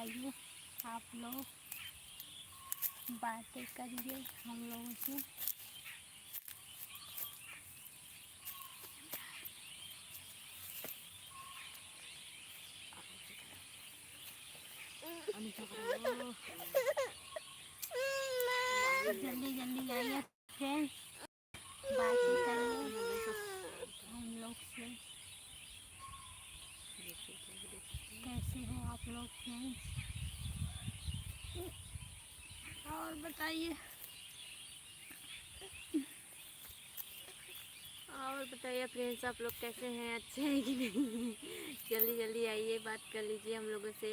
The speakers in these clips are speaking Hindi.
आइए आप लोग बातें करिए हम लोगों से। जल्दी जल्दी आइए फ्रेंड्स, बातें करिए हम लोग से। कैसे हो आप लोग फ्रेंड्स, और बताइए। और बताइए फ्रेंड्स, आप लोग कैसे हैं, अच्छे हैं कि नहीं? जल्दी जल्दी आइए, बात कर लीजिए हम लोगों से।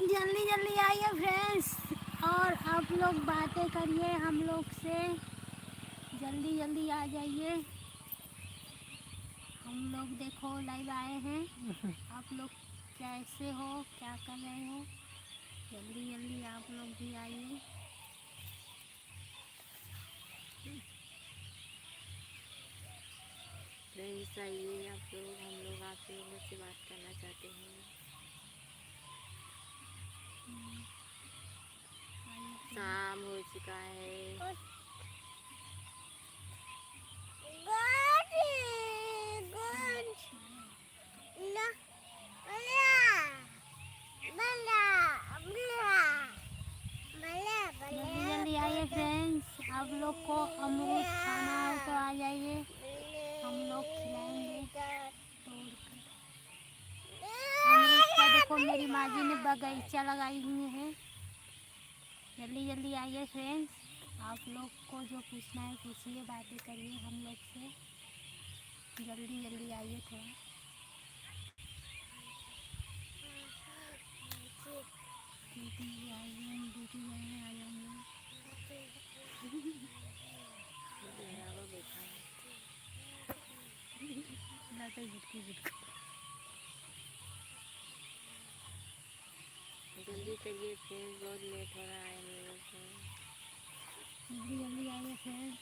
जल्दी जल्दी आइए फ्रेंड्स, और आप लोग बातें करिए हम लोग से। जल्दी जल्दी आ जाइए। हम लोग देखो लाइव आए हैं, आप लोग कैसे हो, क्या कर रहे हो? जल्दी जल्दी आप लोग भी आइए। फ्रेंड्स आइए आप लोग, हम लोग आप लोगों से बात करना चाहते हैं। शाम हो चुका है। जल्दी जल्दी आइए फ्रेंड्स, आप लोग को अमरूद खाना हो तो आ जाइए, हम लोग खिलाएंगे तोड़कर। अमरूद का देखो मेरी माँ जी ने बगीचा लगाई हुई है। जल्दी जल्दी आइए फ्रेंड्स, आप लोग को जो पूछना है पूछिए, बातें करिए हम लोग से। जल्दी जल्दी आइए थोड़ा। दीदी आइए, दीदी आए आ जाएंगे। जल्दी करिए फ्रेंड्स, बहुत लेट हो रहा है मेरे को। जल्दी जल्दी आइए फ्रेंड्स।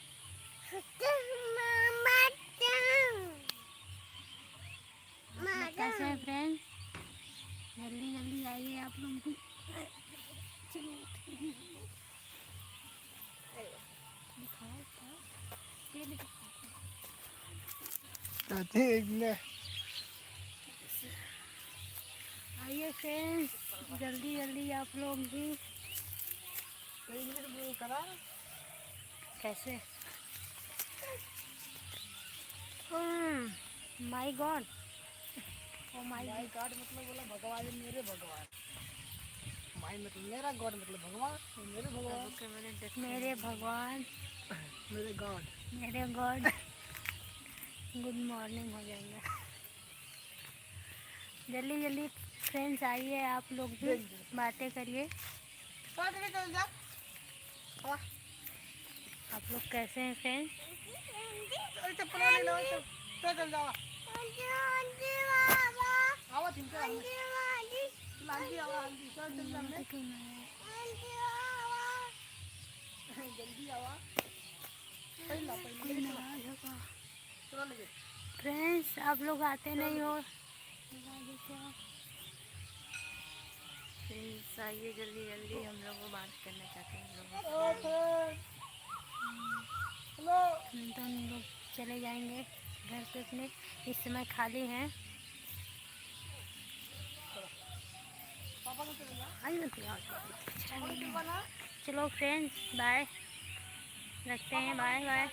कैसे हैं फ्रेंड्स, जल्दी जल्दी आइए आप लोग भी। आइए फ्रेंड्स, जल्दी जल्दी आप लोग भी। कैसे? My God, oh my God मतलब बोला भगवान, मेरे भगवान। माय मतलब मेरा, गॉड मतलब भगवान, मेरे भगवान, मेरे भगवान, मेरे गॉड, मेरे गॉड। गुड मॉर्निंग हो जाएगा। जल्दी जल्दी फ्रेंड्स आइए आप लोग भी, बातें करिए। आप लोग कैसे हैं फ्रेंड्स? फ्रेंड्स आप लोग आते नहीं हो। फ्रेंड्स आइए जल्दी जल्दी, हम लोग को बात करना चाहते हैं हम लोग। तो हम लोग चले जाएंगे घर पे अपने, इस समय खाली हैं। चलो फ्रेंड्स बाय, रखते हैं, बाय बाय।